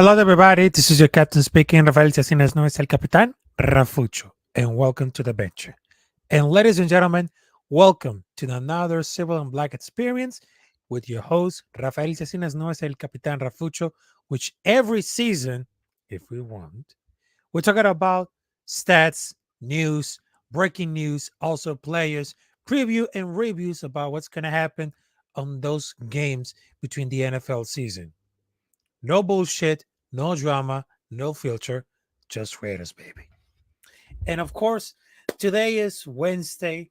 Hello, everybody. This is your captain speaking. Rafael Chacín is known as el Capitán Rafucho, and welcome to the venture. And ladies and gentlemen, welcome to another Civil and Black experience with your host, Rafael Chacín is known as el Capitán Rafucho, which every season, if we want, we're talking about stats, news, breaking news, also players, preview and reviews about what's going to happen on those games between the NFL season. No bullshit, no drama, no filter, just Raiders, baby. And of course, today is Wednesday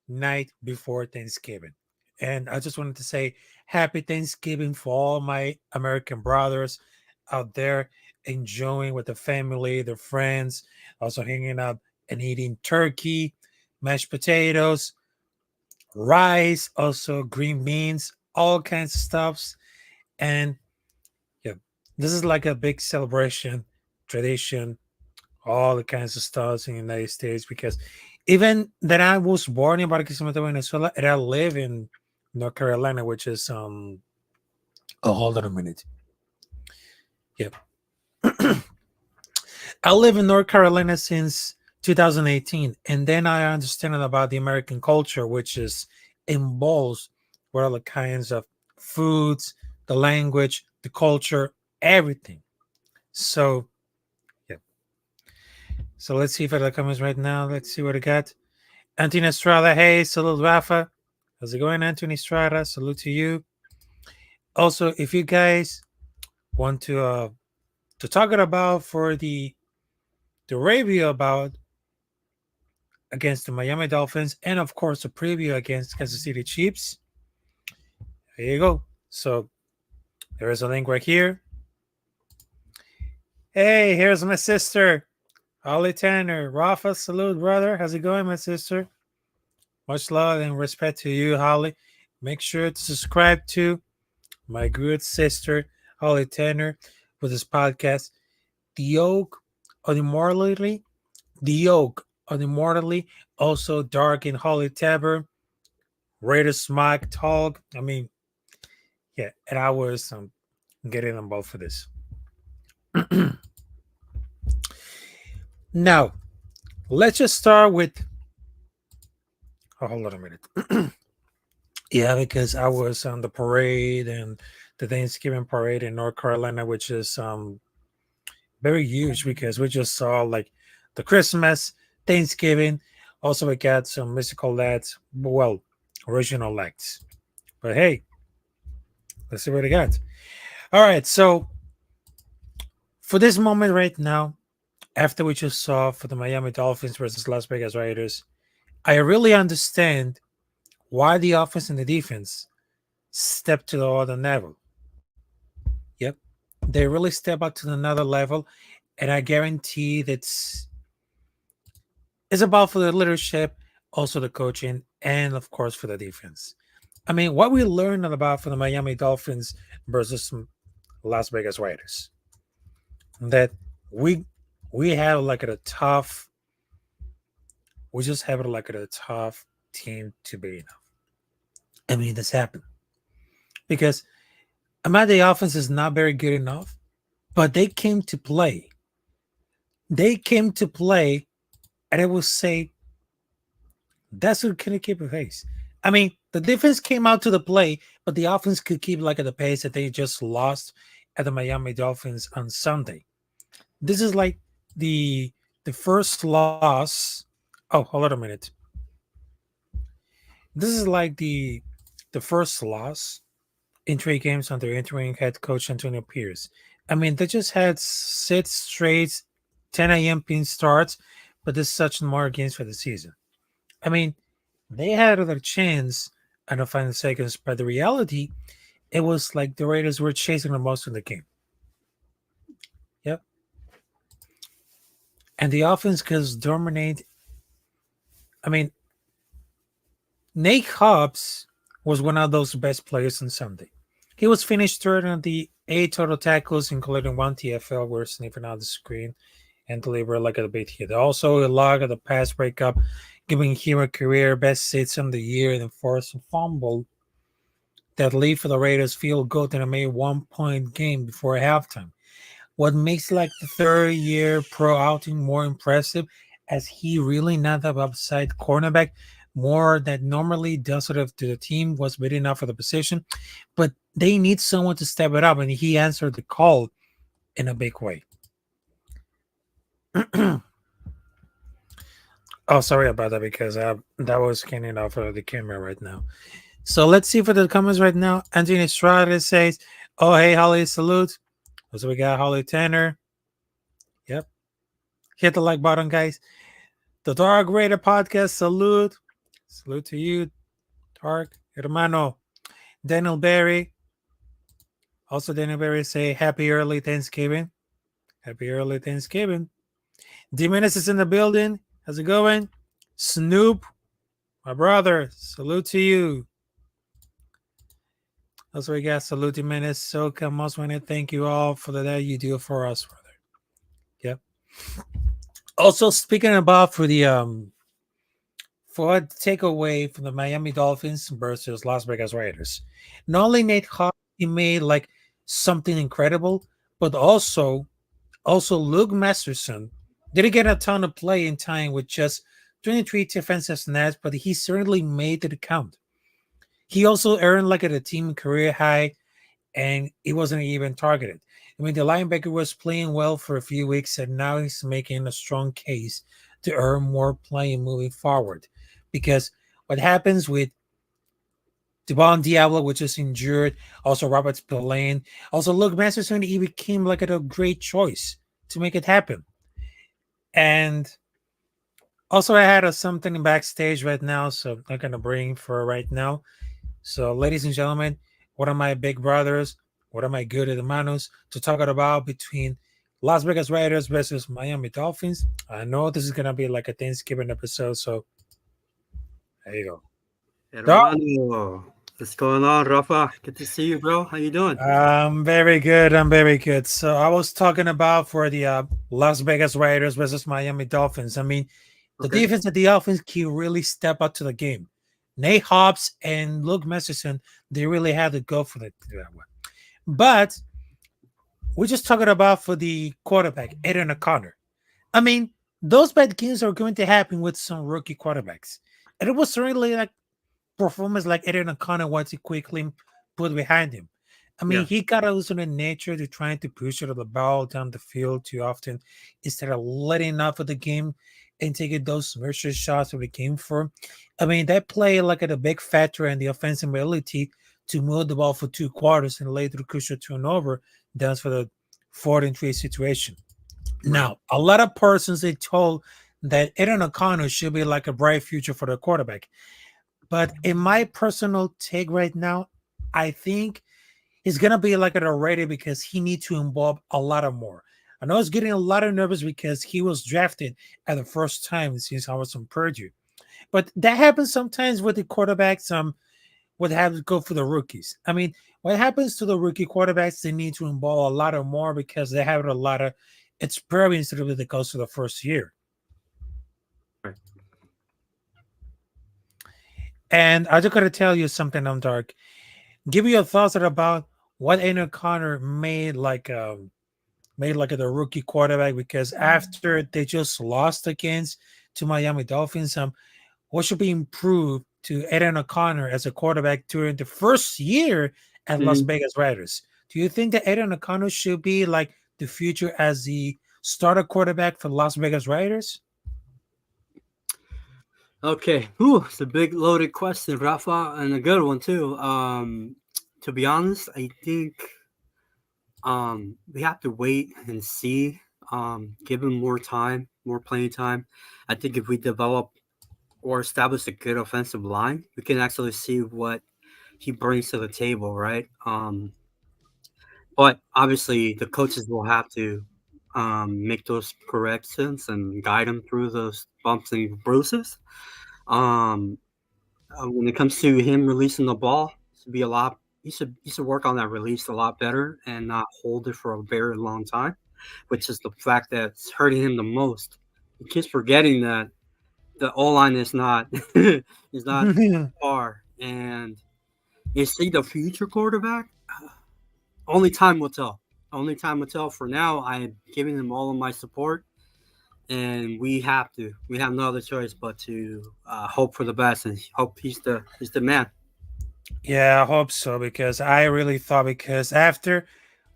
night before Thanksgiving. And I just wanted to say happy Thanksgiving for all my American brothers out there enjoying with the family, their friends, also hanging out and eating turkey, mashed potatoes, rice, also green beans, all kinds of stuffs. And yeah, this is like a big celebration, tradition, all the kinds of stuff in the United States. Because even that I was born in Barquisimeto, Venezuela, and I live in North Carolina, which is oh, hold on a minute. Yep. I live in North Carolina since 2018, and then I understand about the American culture, which is involves with all the kinds of foods, the language, the culture, everything. So yeah. So let's see if it comes right now. Let's see what I got. Anthony Estrada, hey, salute Rafa. How's it going, Anthony Estrada? Salute to you. Also, if you guys want to talk it about for the review about against the Miami Dolphins, and of course the preview against Kansas City Chiefs, there you go. So there is a link right here. Hey, here's my sister, Holly Tanner. Rafa, salute, brother. How's it going, my sister? Much love and respect to you, Holly. Make sure to subscribe to my good sister, Holly Tanner, for this podcast. The Oak Unimmortally, The Oak Unimmortally, also Dark and Holly Tabber, Raiders Smack Talk. I mean, yeah, and I was getting them both for this. Now, let's just start with. Oh, hold on a minute. Yeah, because I was on the parade and the Thanksgiving parade in North Carolina, which is very huge because we just saw like the Christmas, Thanksgiving. Also, we got some musical acts, well, original acts. But hey, let's see what I got. All right, so for this moment right now, after we just saw for the Miami Dolphins versus Las Vegas Raiders, I really understand why the offense and the defense step to the other level. Yep, they really step up to another level, and I guarantee that's it's about for the leadership, also the coaching, and of course for the defense. I mean, what we learned about for the Miami Dolphins versus Las Vegas Raiders, that we we have like a tough, we just have it like a tough team to beat. I mean, this happened because the offense is not very good enough, but they came to play. They came to play, and I will say that's what can keep a pace. I mean, the defense came out to the play, but the offense could keep like at the pace that they just lost at the Miami Dolphins on Sunday. This is like the first loss. Oh, hold on a minute. This is like the first loss in 3 games under interim head coach Antonio Pierce. I mean, they just had 6 straight 10 a.m. pin starts, but there's such more games for the season. I mean, they had their chance in the final seconds, but the reality, it was like the Raiders were chasing the most in the game. Yep. And the offense could dominate. I mean, Nate Hobbs was one of those best players on Sunday. He was finished third on the 8 total tackles, including 1 TFL. We're sniffing out the screen and deliver like a big hit. Also, a log of the pass breakup, giving him a career best hits of the year and forced a fumble that lead for the Raiders field goal in a made 1-point game before halftime. what makes like the third year pro outing more impressive, as he really not the upside cornerback more that normally does sort of to the team was big enough for the position, but they need someone to step it up, and he answered the call in a big way. Oh, sorry about that because that was scanning off of the camera right now. So let's see for the comments right now. Anthony Estrada says, "Oh, hey, Holly, salute." So we got Holly Tanner. Yep. Hit the like button, guys. The Dark Raider podcast, salute. Salute to you, Dark Hermano. Daniel Berry. Also, Daniel Berry say, happy early Thanksgiving. Happy early Thanksgiving. D-Menace is in the building. How's it going? Snoop, my brother, salute to you. Also, we got salute D-Menace. Soka, most wanted. Thank you all for the that you do for us, brother. Yep. Also, speaking about for a takeaway from the Miami Dolphins versus Las Vegas Raiders, not only Nate Hawk, he made like something incredible, but also Luke Masterson didn't get a ton of play in time with just 23 defensive snaps, but he certainly made it count. He also earned like a team career high, and he wasn't even targeted. I mean, the linebacker was playing well for a few weeks, and now he's making a strong case to earn more play moving forward. Because what happens with Devon Diablo, which is injured, also Robert Spillane, also Luke Masterson, he became like a great choice to make it happen. And also, I had something backstage right now, so I'm not gonna bring for right now. So, ladies and gentlemen, one of my big brothers, one of my good hermanos to talk about between Las Vegas Raiders versus Miami Dolphins. I know this is gonna be like a Thanksgiving episode, so there you go. Doc, Hermano, what's going on, Rafa? Good to see you, bro. How you doing? I'm very good. I'm very good. So I was talking about for the Las Vegas Raiders versus Miami Dolphins. I mean, the Okay. defense of the offense can really step up to the game. Nate Hobbs and Luke Masterson, they really had to go for that one. But we're just talking about for the quarterback, Aiden O'Connor. I mean, those bad games are going to happen with some rookie quarterbacks. And it was certainly like performance like Aiden O'Connor wants to quickly put behind him. I mean, Yeah. he got a loosen in nature to trying to push the ball down the field too often instead of letting off of the game and taking those measured shots that we came for. I mean, that play like at a big factor in the offensive ability to move the ball for 2 quarters and lay through crucial turnover down for the 4-3 situation. Right. Now, a lot of persons they told that Aiden O'Connor should be like a bright future for the quarterback. But in my personal take right now, I think he's gonna be like it already because he needs to involve a lot of more. I know he's getting a lot of nervous because he was drafted at the first time since I was from Purdue. But that happens sometimes with the quarterbacks. What happens go for the rookies. I mean, what happens to the rookie quarterbacks? They need to involve a lot of more because they have a lot of experience that goes to the first year. Right. And I just gotta tell you something on Dark. Give me your thoughts about what Aiden Connor made like the rookie quarterback because after they just lost against to Miami Dolphins, what should be improved to Aiden O'Connor as a quarterback during the first year at Las Mhm. Vegas Raiders? Do you think that Aiden O'Connor should be like the future as the starter quarterback for Las Vegas Raiders? Okay. Whew, it's a big loaded question, Rafa, and a good one too. To be honest, I think we have to wait and see. Give him more time, more playing time. I think if we develop or establish a good offensive line, we can actually see what he brings to the table, right? But obviously, the coaches will have to make those corrections and guide him through those bumps and bruises. Um, when it comes to him releasing the ball, should be a lot. He should work on that release a lot better and not hold it for a very long time, which is the fact that's hurting him the most. He keeps forgetting that the O line is not is not far, and is he the future quarterback? Only time will tell. only time will tell. For now, I'm giving him all of my support, and we have to. We have no other choice but to hope for the best and hope he's the man. Yeah, I hope so because I really thought because after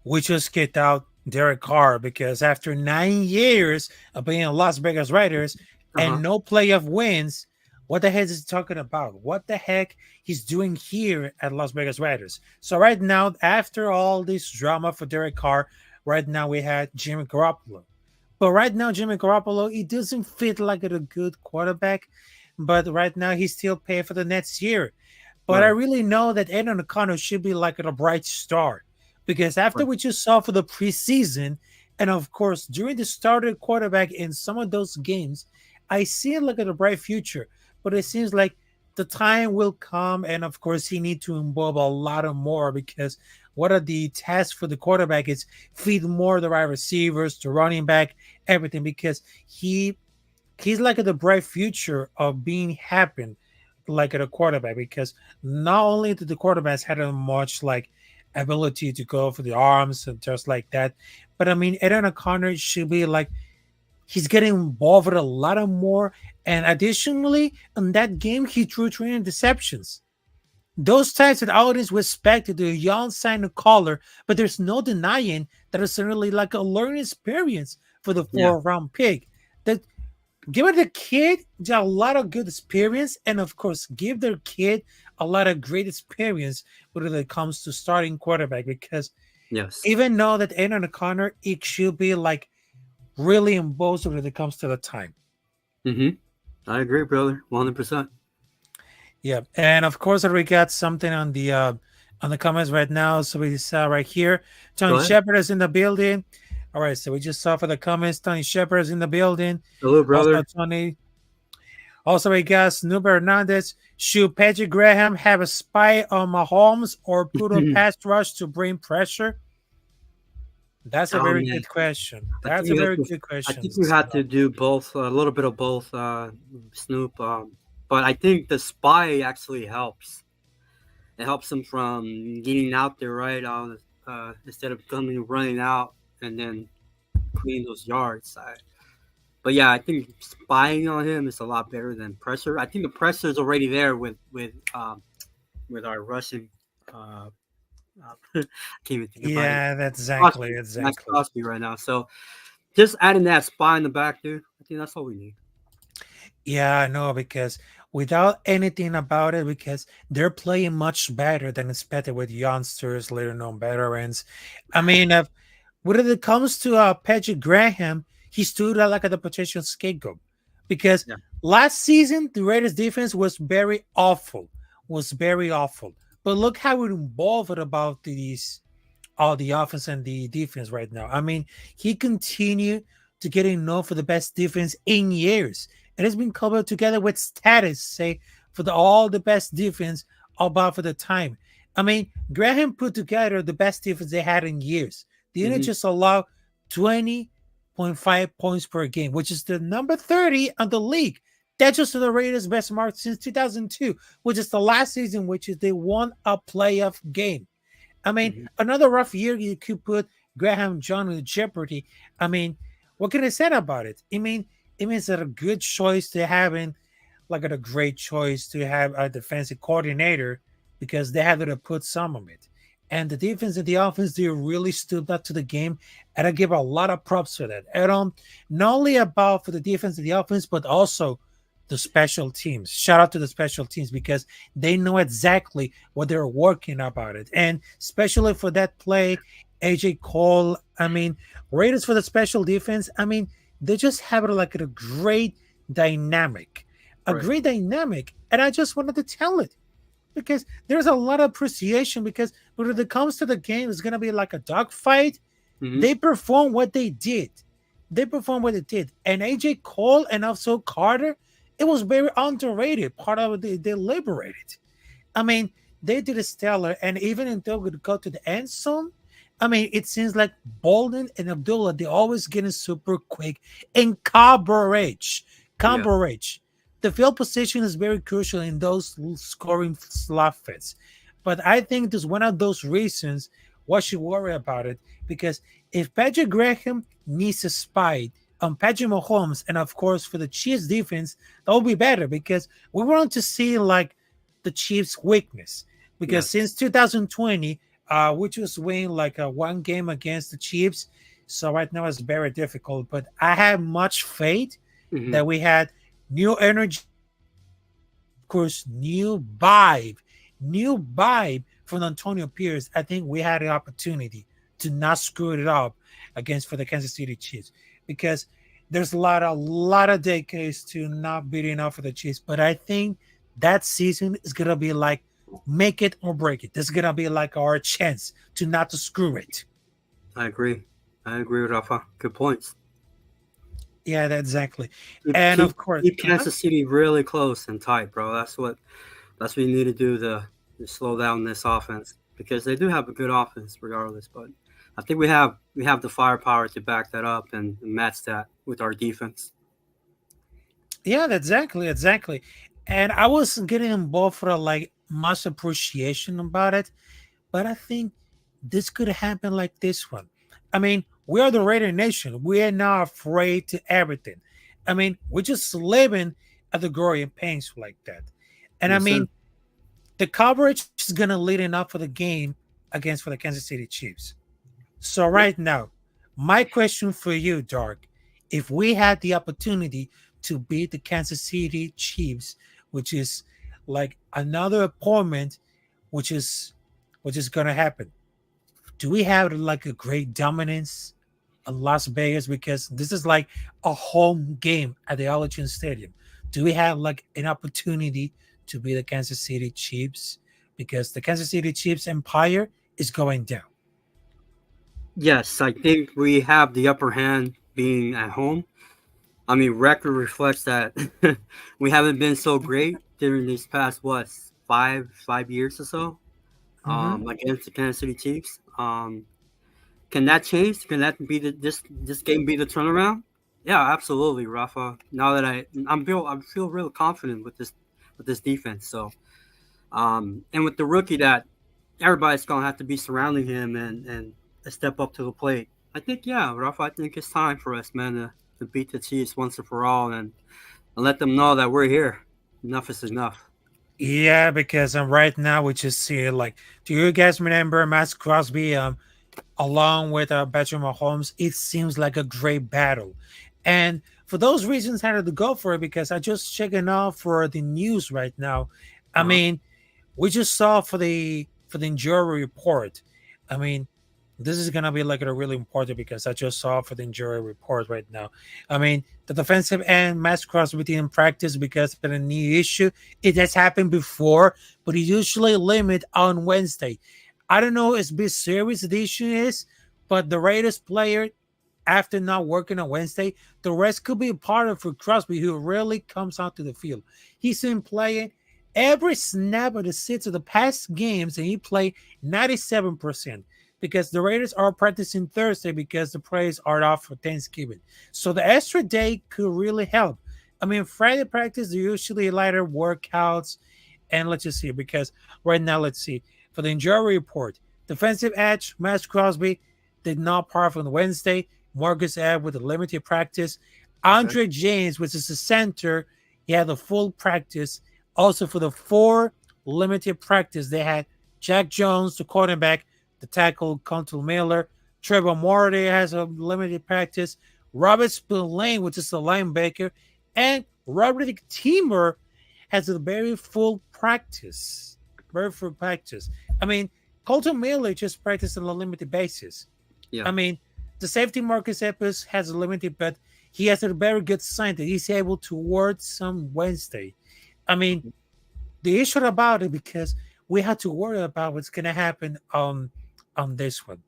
we just kicked out Derek Carr because after 9 years of being Las Vegas Raiders Uh huh. and no playoff wins, what the heck is he talking about? What the heck he's doing here at Las Vegas Raiders? So right now, after all this drama for Derek Carr, right now we had Jimmy Garoppolo. But right now, Jimmy Garoppolo, he doesn't fit like a good quarterback. But right now, he's still paid for the next year. But I Right. really know that Aiden O'Connor should be like a bright star because after Right. what you saw for the preseason, and of course during the starter quarterback in some of those games, I see it like a bright future. But it seems like the time will come, and of course he need to involve a lot of more because what are the tasks for the quarterback is feed more the right receivers, the running back, everything because he's like at the bright future of being happen like at a quarterback because not only did the quarterbacks had a much like ability to go for the arms and just like that, but I mean Aaron O'Connor should be like he's getting involved with a lot of more. And additionally, in that game, he threw 3 interceptions. Those types that audience respected the young sign of color, but there's no denying that it's certainly like a learning experience for the Yeah. 4th round pick. That give the kid a lot of good experience, and of course, give their kid a lot of great experience when it comes to starting quarterback. Because Yes. even though that Aiden O'Connor, it should be like really involved when it comes to the time. Mm-hmm. I agree, brother. 100%. Yeah, and of course, we got something on the comments right now. So we saw right here, Go Tony ahead. Shepard is in the building. All right, so we just saw for the comments, Tony Shepard is in the building. Hello, Also, brother. Tony. Also, we got Snoop Hernandez. Should Patrick Graham have a spy on Mahomes or put on pass rush to bring pressure? That's a Oh very man, good question. I think That's a you have very to. good I question. think you had to do both, a little bit of both, Snoop. But I think the spy actually helps. It helps him from getting out there right on, instead of coming running out and then cleaning those yards. But yeah, I think spying on him is a lot better than pressure. I think the pressure is already there with our Russian. Uh, I can't even think about it. Yeah, that's exactly, Crosby, Max exactly. Crosby right now. So just adding that spy in the back, dude. I think that's all we need. Yeah, I know because without anything about it, because they're playing much better than expected with youngsters, later known veterans. I mean, when it comes to Patrick Graham, he stood out like a potential scapegoat because Yeah. last season the Raiders defense was very awful, was very awful. But look how it involved about these all the offense and the defense right now. I mean, he continued to getting known for the best defense in years, and it's been coupled together with status, say for all the best defense about for the time. I mean, Graham put together the best defense they had in years. The unit Hmm. just allowed 20.5 points per game, which is the number 30 on the league. That's just the Raiders' best mark since 2002, which is the last season which is they won a playoff game. I mean, Hmm. another rough year you could put Graham John in jeopardy. I mean, what can I say about it? I mean, it means that a good choice to having like a great choice to have a defensive coordinator because they had to put some of it. And the defense and the offense, they really stood up to the game. And I give a lot of props for that. And not only about for the defense and the offense, but also the special teams. Shout out to the special teams because they know exactly what they're working about it. And especially for that play, AJ Cole, I mean, Raiders for the special defense, I mean, they just have it like a great dynamic. A Right. great dynamic. And I just wanted to tell it because there's a lot of appreciation because when it comes to the game, it's going to be like a dogfight. Hmm. They perform what they did. They performed what they did. And AJ Cole and also Carter, it was very underrated. Part of it, they liberated. I mean, they did a stellar. And even until we go to the end zone, I mean, it seems like Bolden and Abdullah, they always getting super quick in coverage. Yeah. Coverage. The field position is very crucial in those scoring slot fits. But I think this is one of those reasons what should worry about it? Because if Patrick Graham needs a spy on Patrick Mahomes, and of course for the Chiefs defense, that will be better because we want to see like the Chiefs' weakness. Because Yes. since 2020, we just win like a one game against the Chiefs. So right now it's very difficult. But I have much faith Hmm. that we had new energy, of course, new vibe from Antonio Pierce. I think we had the opportunity to not screw it up against for the Kansas City Chiefs because there's a lot of decades to not beating up for the Chiefs. But I think that season is gonna be like make it or break it. This is gonna be like our chance to not to screw it. I agree. I agree with Rafa. Good points. Yeah, that's exactly. Keep, And keep, of course, keep Kansas City really close and tight, bro. That's what you need to do to slow down this offense because they do have a good offense regardless. But I think we have the firepower to back that up and match that with our defense. yeah, exactly. And I was getting involved for like much appreciation about it, but I think this could happen like this one. I mean, we are the Raider Nation. We are not afraid to everything. I mean, we're just living at the glory and pains like that. And I Yes, sir. mean, the coverage is gonna lead enough for the game against for the Kansas City Chiefs. So Yeah. right now, my question for you, Dark, if we had the opportunity to beat the Kansas City Chiefs, which is like another appointment, which is gonna happen, do we have like a great dominance in Las Vegas because this is like a home game at the Allegiant Stadium? Do we have like an opportunity to be the Kansas City Chiefs because the Kansas City Chiefs empire is going down? Yes, I think we have the upper hand being at home. I mean, record reflects that we haven't been so great during these past five years or so Mm-hmm. against the Kansas City Chiefs. Can that change? Can that be this game be the turnaround? Yeah, absolutely, Rafa. Now that I feel real confident with this defense. So and with the rookie that everybody's gonna have to be surrounding him and step up to the plate. I think yeah, Rafa. I think it's time for us, man, to beat the Chiefs once and for all and let them know that we're here. Enough is enough. Yeah, because right now we just see like, do you guys remember Max Crosby along with Patrick Mahomes? It seems like a great battle, and for those reasons, I had to go for it because I just checking out for the news right now. I Uh-huh. mean, we just saw for the injury report. I mean, this is gonna be like a really important because I just saw for the injury report right now. I mean, the defensive end Max Crosby didn't practice because of a knee issue. It has happened before, but he usually limit on Wednesday. I don't know as big serious the issue is, but the Raiders player after not working on Wednesday, the rest could be a part of for Crosby, who really comes out to the field. He's been playing every snap of the six of the past games, and he played 97% because the Raiders are practicing Thursday because the players are off for Thanksgiving. So the extra day could really help. I mean, Friday practice, they usually lighter workouts. And let's just see, because right now, let's see. For the injury report, defensive edge, Max Crosby did not part on Wednesday. Marcus Ed with a limited practice. Okay. Andre James, which is the center, he had a full practice. Also, for the four limited practice, they had Jack Jones, the quarterback, the tackle, Contul Miller. Trevor Morty has a limited practice. Robert Spillane, which is the linebacker, and Robert Teamer has a very full practice. Very full practice. I mean, Colton Miller just practiced on a limited basis. Yeah. I mean, the safety Marcus Epps has a limited, but he has a very good sign that he's able to work some Wednesday. I mean, the issue about it because we had to worry about what's gonna happen on this one.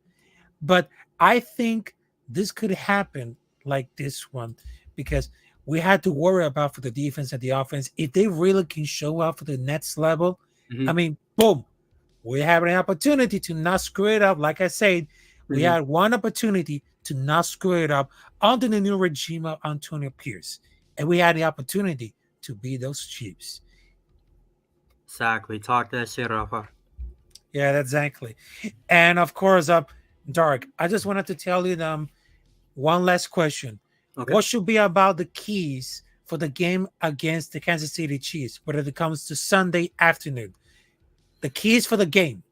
But I think this could happen like this one because we had to worry about for the defense and the offense if they really can show up for the next level. I Hmm. mean, boom, we have an opportunity to not screw it up. Like I said, we Hmm. had one opportunity to not screw it up under the new regime of Antonio Pierce, and we had the opportunity to beat those Chiefs. Exactly. Talk that shit, Rafa. Yeah, that's exactly. And of course, Dark, I just wanted to tell you one last question. Okay. What should be about the keys for the game against the Kansas City Chiefs, when it comes to Sunday afternoon? The keys for the game.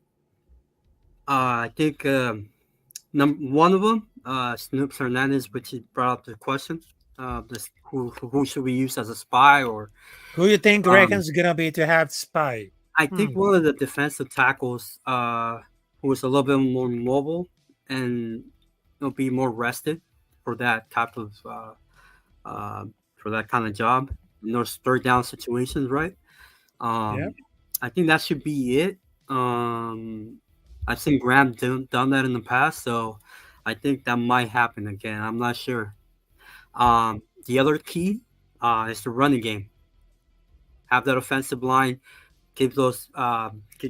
I think one of them, Snoops Hernandez, which he brought up the question. Who should we use as a spy? Or Who you think um, reckons gonna be to have spy? I think Hmm. one of the defensive tackles, who was a little bit more mobile and will be more rested for that type of uh, for that kind of job in those third down situations, right? Yeah. I think that should be it. I've seen Graham done that in the past, so I think that might happen again. I'm not sure. The other key is the running game. Have that offensive line give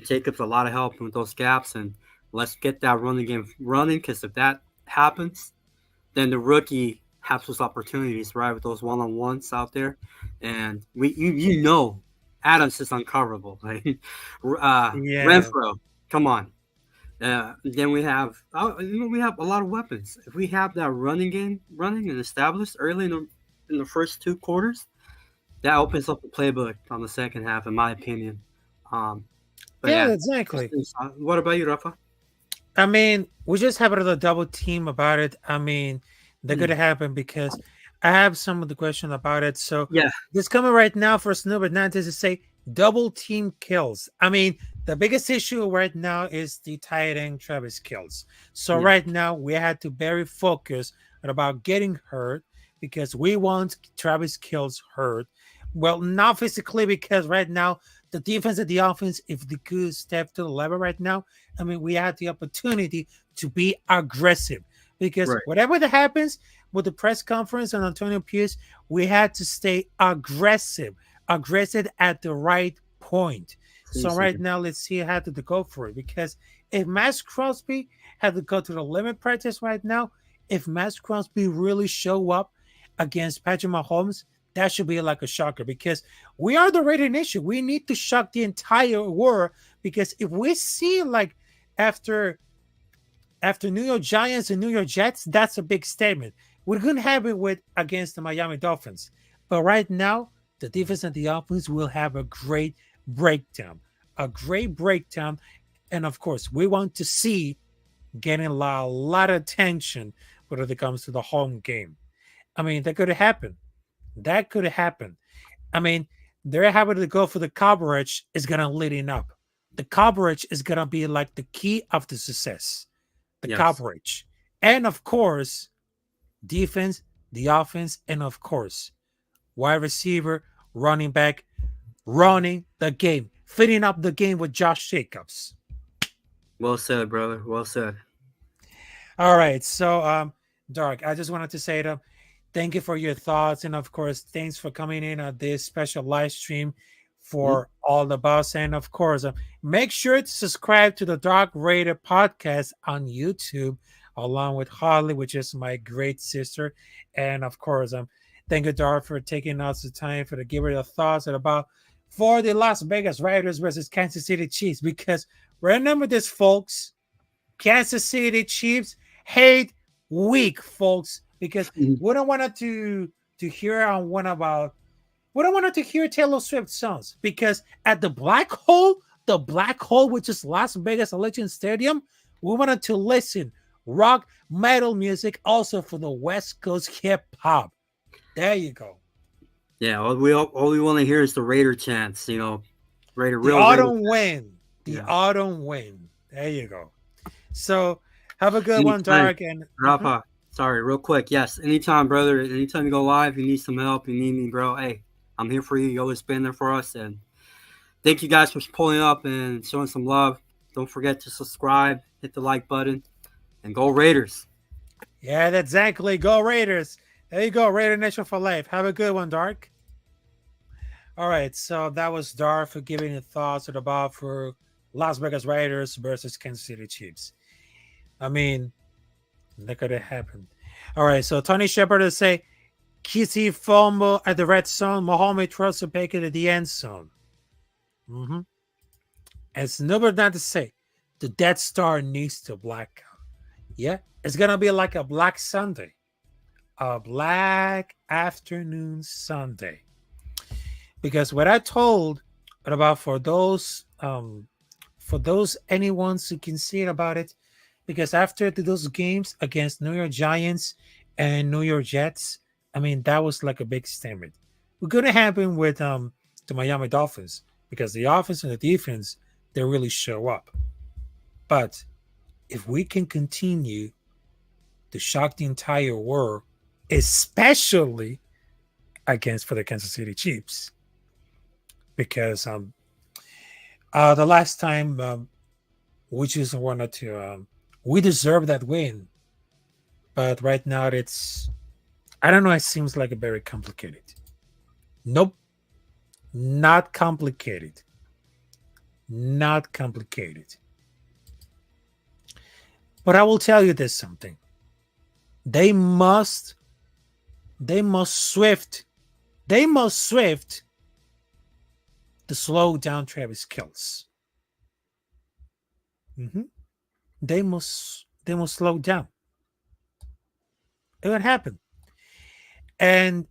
Jacobs a lot of help with those gaps, and let's get that running game running. Because if that happens, then the rookie has those opportunities, right, with those one-on-ones out there, and you know Adams is uncoverable. Like Yeah. Renfro, come on. Then we have a lot of weapons. If we have that running game running and established early in the first two quarters, that opens up the playbook on the second half, in my opinion. Um, but Yeah, yeah, exactly. what about you, Rafa? I mean, we just have a double team about it. I mean, that could Mm, happen because I have some of the question about it. So yeah, this coming right now for Snoop Hernandez to say double team kills. I mean, the biggest issue right now is the tight end Travis kills. So yeah, right now we had to very focus on about getting hurt because we want Travis kills hurt. Well, not physically because right now the defense and the offense, if they could step to the level right now, I mean, we had the opportunity to be aggressive because right. whatever that happens with the press conference on Antonio Pierce, we had to stay aggressive at the right point. See, So right now, let's see how to go for it because if Max Crosby had to go to the limit practice right now, if Max Crosby really show up against Patrick Mahomes, that should be like a shocker because we are the rating nation. We need to shock the entire world because if we see like after New York Giants and New York Jets, that's a big statement. We couldn't have it with against the Miami Dolphins, but right now the defense and the offense will have a great breakdown, and of course we want to see getting a lot of attention when it comes to the home game. I mean, that could happen. That could happen. I mean, they're having to go for the coverage is gonna leading up. The coverage is gonna be like the key of the success. The yes. coverage. And of course, defense, the offense, and of course, wide receiver, running back, running the game, fitting up the game with Josh Jacobs. Well said, brother. Well said. All right. So Dark, I just wanted to say to thank you for your thoughts. And of course, thanks for coming in on this special live stream Mhm. for all the boss. And of course, make sure to subscribe to the Dark Raider podcast on YouTube, along with Holly, which is my great sister. And of course, thank you, Dark, for taking us the time for to give her your thoughts about for the Las Vegas Raiders versus Kansas City Chiefs. Because remember this, folks, Kansas City Chiefs hate weak, folks, because Mhm. we don't want it to hear on one about we don't want it to hear Taylor Swift songs because at the black hole, which is Las Vegas Allegiant Stadium, we wanted to listen rock metal music also for the West Coast hip hop. There you go. Yeah, all we want to hear is the Raider chants. The Real Raider. autumn wind. The Yeah. autumn wind. There you go. So have a good one, Anytime, Dark. And Rafa. Sorry, real quick. Yes, anytime, brother. Anytime you go live, you need some help, you need me, bro. Hey, I'm here for you. You always been there for us, and thank you guys for pulling up and showing some love. Don't forget to subscribe, hit the like button, and go Raiders. yeah, that's exactly. Go Raiders. There you go. Raider Nation for life. Have a good one, Dark. All right. So that was Dark for giving his thoughts about for Las Vegas Raiders versus Kansas City Chiefs. I mean, that could have happened. All right. So Tony Shepard will say, Kissy fumble at the red zone. Mahomes throws to Baker at the end zone. Mm-hmm. And it's number not to say. The Death Star needs to black out. Yeah, it's gonna be like a Black Sunday, a Black Afternoon Sunday. Because what I told about for those anyone who can see it about it, because after those games against New York Giants and New York Jets, I mean that was like a big statement. What's gonna happen with the Miami Dolphins because the offense and the defense they really show up. But if we can continue to shock the entire world, especially against for the Kansas City Chiefs, because the last time we just wanted to we deserve that win, but right now it's I don't know. It seems like a very complicated. Nope, not complicated. Not complicated. But I will tell you this something. They must swift to slow down Travis Kelce. They must slow down. It would happen. And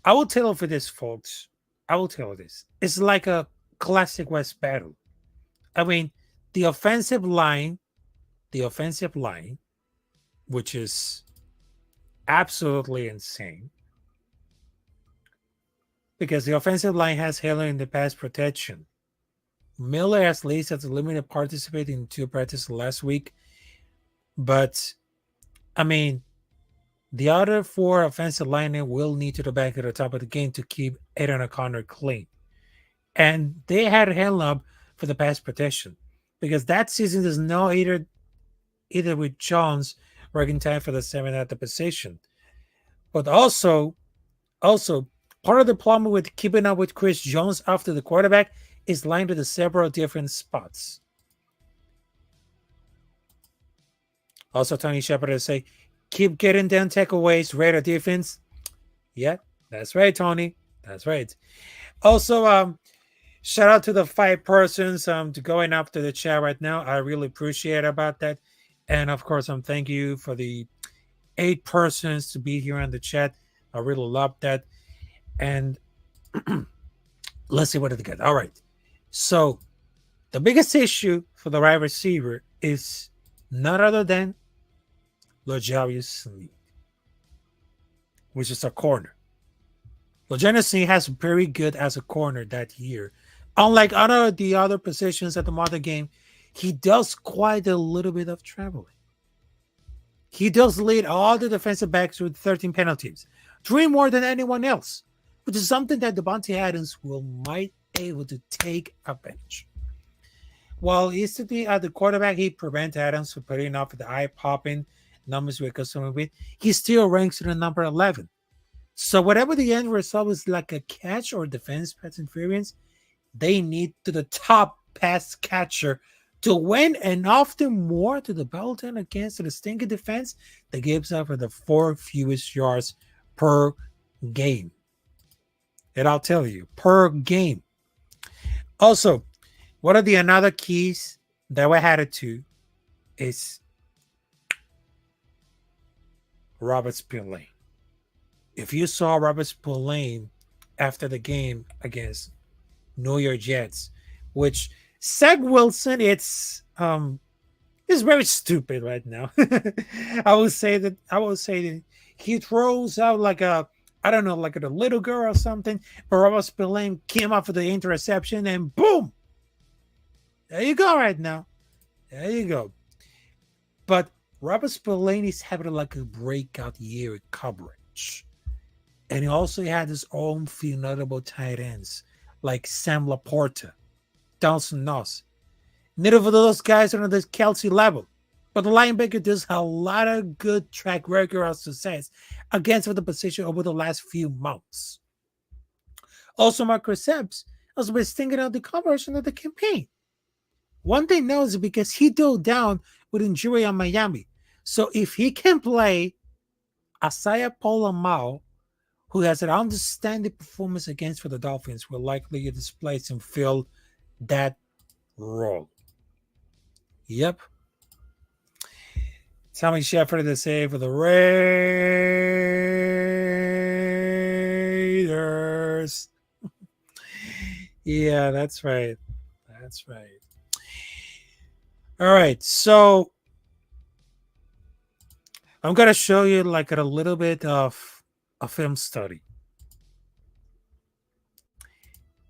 I will tell you for this, folks. I will tell you this. It's like a classic West battle. I mean, the offensive line, which is absolutely insane, because the offensive line has Hiller in the pass protection. Miller at least has limited participating in 2 practices last week. But, I mean, the other 4 offensive linemen will need to the back at the top of the game to keep Aiden O'Connor clean. And they had held up for the pass protection because that season there's no either with Jones working time for the 7 at the position. But also part of the problem with keeping up with Chris Jones after the quarterback is lined to several different spots. Also, Tony Shepard will say, keep getting them takeaways, Raider defense. Yeah, that's right, Tony. That's right. Also, shout out to the 5 persons to going up to the chat right now. I really appreciate about that. And of course, thank you for the 8 persons to be here on the chat. I really love that. And let's see what it gets. All right. So the biggest issue for the wide receiver is none other than L'Jarius Sneed, which is a corner. L'Jarius Sneed has very good as a corner that year. Unlike the other positions at the Mother game, he does quite a little bit of traveling. He does lead all the defensive backs with 13 penalties, 3 more than anyone else, which is something that Devontae Adams might able to take advantage. While yesterday at the quarterback, he prevented Adams from putting off the eye-popping numbers we're concerned with. He still ranks in the number 11. So whatever the end result is, like a catch or defense pass interference, they need to the top pass catcher to win, and often more to the Belton against the stinking defense that gives up for the 4 fewest yards per game. And I'll tell you, per game. Also, one of the another keys that we had to is Robert Spillane. If you saw Robert Spillane after the game against New York Jets, which Zach Wilson, it's very stupid right now. I would say that he throws out like a little girl or something, but Robert Spillane came up with the interception and boom. There you go right now. There you go. But Robert Spillane is having like a breakout year at coverage. And he also had his own few notable tight ends like Sam Laporta, Dawson Knox. Neither of those guys are on the Kelce level. But the linebacker does have a lot of good track record of success against the position over the last few months. Also, Marcus Epps has been stinging out the conversion of the campaign. One thing now is because he dove down with injury on Miami. So if he can play Asaya Polamau, who has an outstanding performance against for the Dolphins, will likely displace and fill that role. Yep. Tommy Shepard the save for the Raiders. Yeah, that's right. That's right. All right, so I'm gonna show you like a little bit of a film study.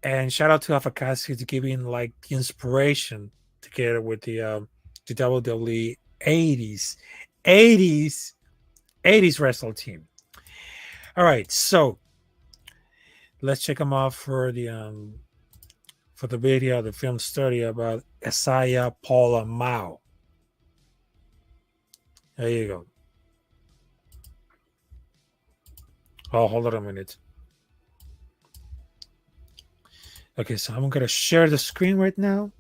And shout out to Afakasi to giving like the inspiration together with the WWE 80s wrestling team. All right, so let's check them off for the video, the film study about Isaiah Paula Mao. There you go. Oh, hold on a minute. Okay, so I'm gonna share the screen right now.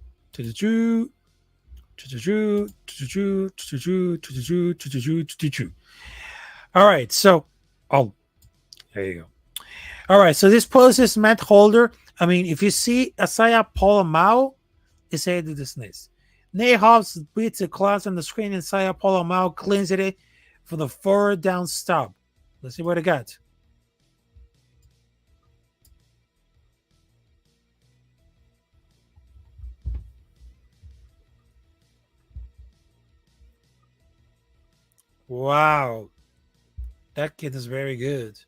All right, so there you go. All right, so this post is Matt Holder. I mean, if you see Isaiah Paula Mao, it's say do this next. Nate Hobbs beats the class on the screen, and Isaiah Paula Mao cleans it for the 4th down stop. Let's see what it got. Wow. That kid is very good.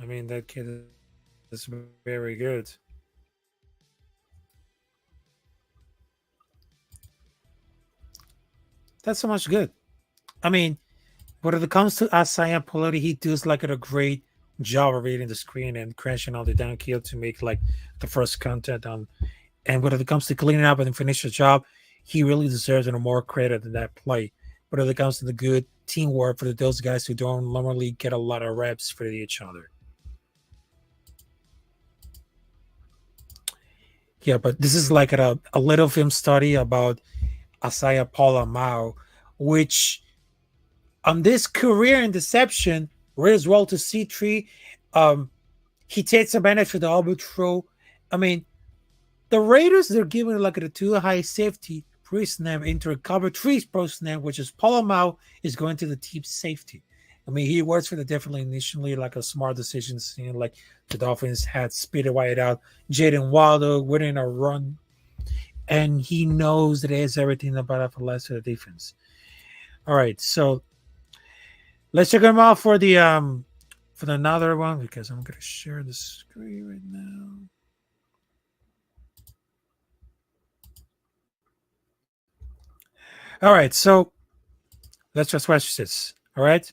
I mean, that kid is very good. That's so much good. I mean, when it comes to Isaiah Politi, he does like a great job of reading the screen and crashing on the downhill to make like the first contact on. And when it comes to cleaning up and finish the job, he really deserves more credit than that play. But when it comes to the good teamwork for those guys who don't normally get a lot of reps for each other. Yeah, but this is like a little film study about Isaiah Paula Mao, which on this career in deception, as well to C3, he takes advantage of the overthrow. I mean, the Raiders, they're giving like a too high safety pre-snap into a cover 3 pro-snap, which is Paula Mao is going to the team safety. I mean, he works for the definitely initially like a smart decision, seeing like the Dolphins had speeded wide out, Jaden Wilder winning a run, and he knows that he has everything about a lesser defense. All right, so let's check them out for the another one, because I'm gonna share the screen right now. All right, so let's just watch this. All right.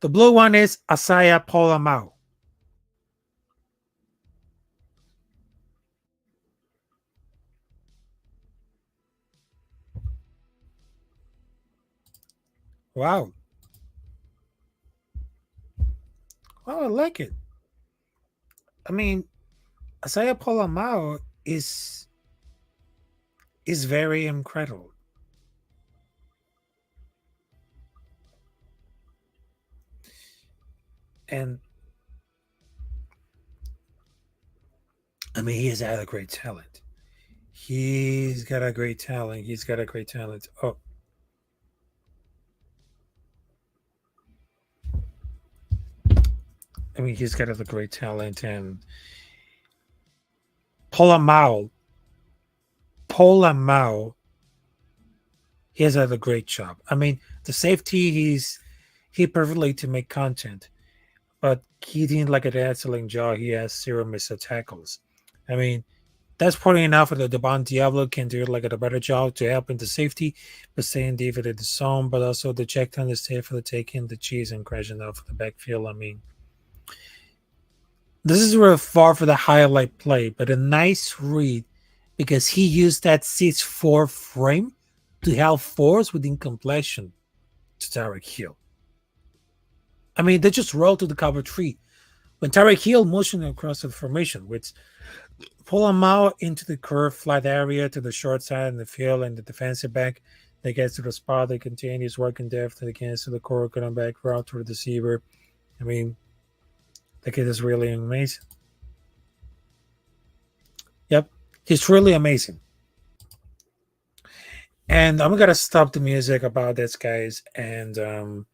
The blue one is Isaiah Paula Mao. Wow. Wow, I like it. I mean, Isaiah Paula Mao is very incredible. And I mean, he has had a great talent. He's got a great talent. He's got a great talent. Oh. I mean, he's got a great talent. And Paula Mao, he has had a great job. I mean, the safety, he perfectly to make content, but he didn't like an excellent job. He has 0 missed tackles. I mean, that's probably enough for the Devon Diablo can do like a better job to help in the safety, but staying David in the zone, but also the check down is safe for the taking the cheese and crashing out for the backfield. I mean, this is real far for the highlight play, but a nice read because he used that 6'4" frame to help force with incompletion to Tyreek Hill. I mean, they just rolled to the cover 3. When Tyreek Hill motioned across the formation, which pull him out into the curved flat area to the short side in the field, and the defensive back that gets to the spot, they continues working depth against the core going back route to the receiver. I mean, the kid is really amazing. Yep. He's really amazing. And I'm gonna stop the music about this, guys. And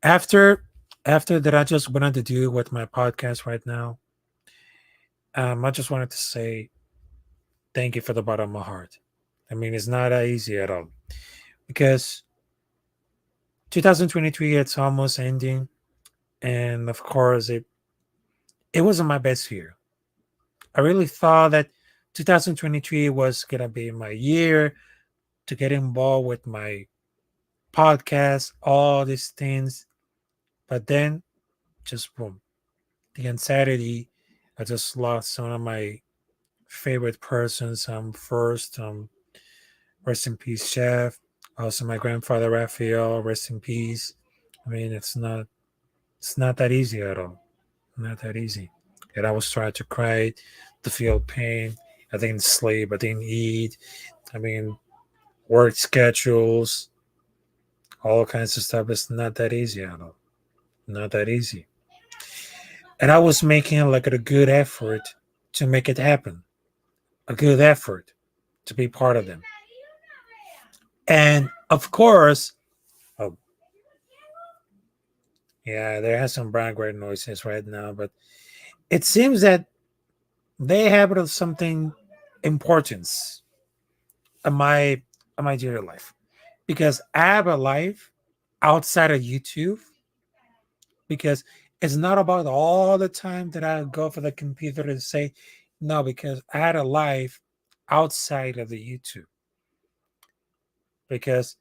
after after that, I just wanted to do with my podcast right now. I just wanted to say thank you for the bottom of my heart. I mean, it's not that easy at all because 2023 it's almost ending, and of course it wasn't my best year. I really thought that 2023 was gonna be my year to get involved with my podcast, all these things, but then just boom, the anxiety. I just lost one of my favorite persons. First, rest in peace, Chef. Also, my grandfather Raphael, rest in peace. I mean, it's not that easy at all. Not that easy. And I was trying to cry, to feel pain. I didn't sleep. I didn't eat. I mean, work schedules, all kinds of stuff. It's not that easy at all. Not that easy. And I was making like a good effort to make it happen. A good effort to be part of them. And of course, oh yeah, there has some background noises right now, but it seems that they have something importance in my daily life because I have a life outside of YouTube because it's not about all the time that I go for the computer to say no because I had a life outside of the YouTube because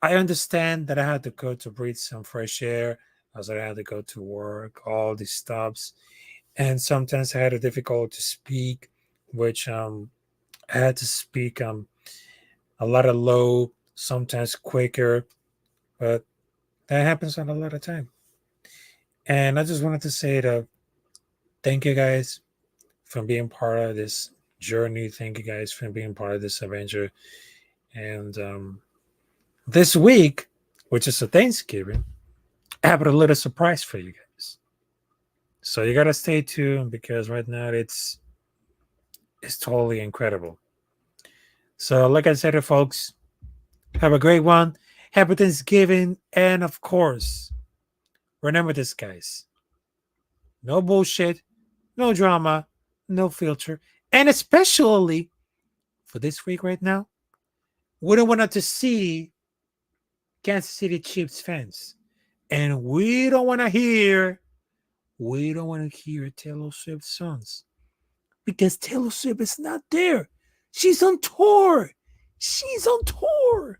I understand that I had to go to breathe some fresh air as I had to go to work, all these stops, and sometimes I had a difficult to speak, which I had to speak a lot of low, sometimes quicker, but that happens a lot of time. And I just wanted to say that thank you guys for being part of this journey. Thank you guys for being part of this adventure. And this week, which is a Thanksgiving, I have a little surprise for you guys. So you gotta stay tuned because right now it's totally incredible. So like I said, folks, have a great one. Happy Thanksgiving, and of course, remember this, guys. No bullshit, no drama, no filter, and especially for this week right now, we don't want to see Kansas City Chiefs fans, and we don't want to hear Taylor Swift songs because Taylor Swift is not there. She's on tour. She's on tour.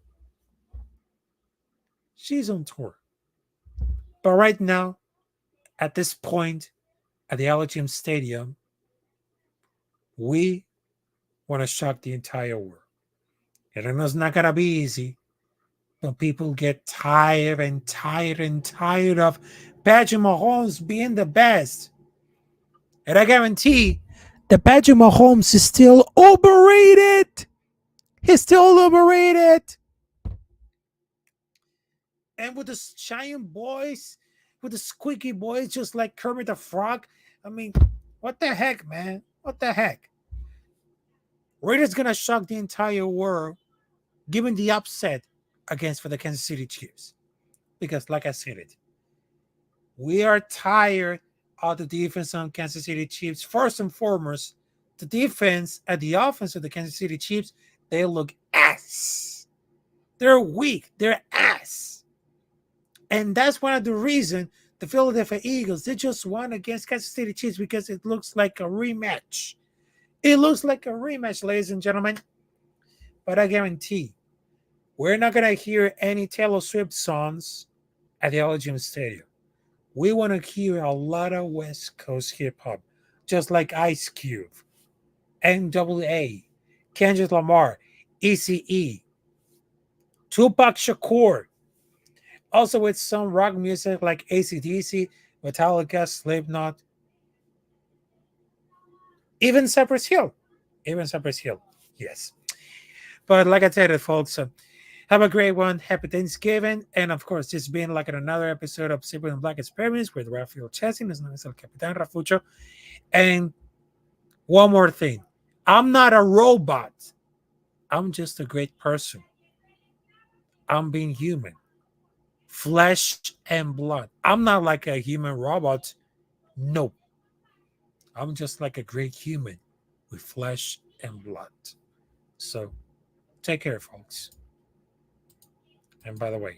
She's on tour. But right now, at this point, at the Allegiant Stadium, we want to shock the entire world. And I know it's not gonna be easy, but people get tired and tired and tired of Patrick Mahomes being the best. And I guarantee that Patrick Mahomes is still overrated. He's still overrated. And with the giant boys, with the squeaky boys, just like Kermit the Frog. I mean, what the heck, man? What the heck? Raiders gonna shock the entire world, given the upset against for the Kansas City Chiefs. Because, like I said, we are tired of the defense on Kansas City Chiefs. First and foremost, the defense and the offense of the Kansas City Chiefs, they look ass. They're weak. They're ass. And that's one of the reasons the Philadelphia Eagles, they just won against Kansas City Chiefs because it looks like a rematch. It looks like a rematch, ladies and gentlemen. But I guarantee we're not going to hear any Taylor Swift songs at the Allegiant Stadium. We want to hear a lot of West Coast hip hop, just like Ice Cube, NWA, Kendrick Lamar, ECE, Tupac Shakur. Also with some rock music like AC/DC, Metallica, Slipknot, even Cypress Hill. Even Cypress Hill, yes. But like I said, folks, have a great one. Happy Thanksgiving. And of course, this has been like another episode of Silver and Black Experiments with Rafael Chacín. His name is El Capitán Rafucho. And one more thing. I'm not a robot. I'm just a great person. I'm being human, flesh and blood. I'm not like a human robot. No, I'm just like a great human with flesh and blood. So take care, folks. And by the way,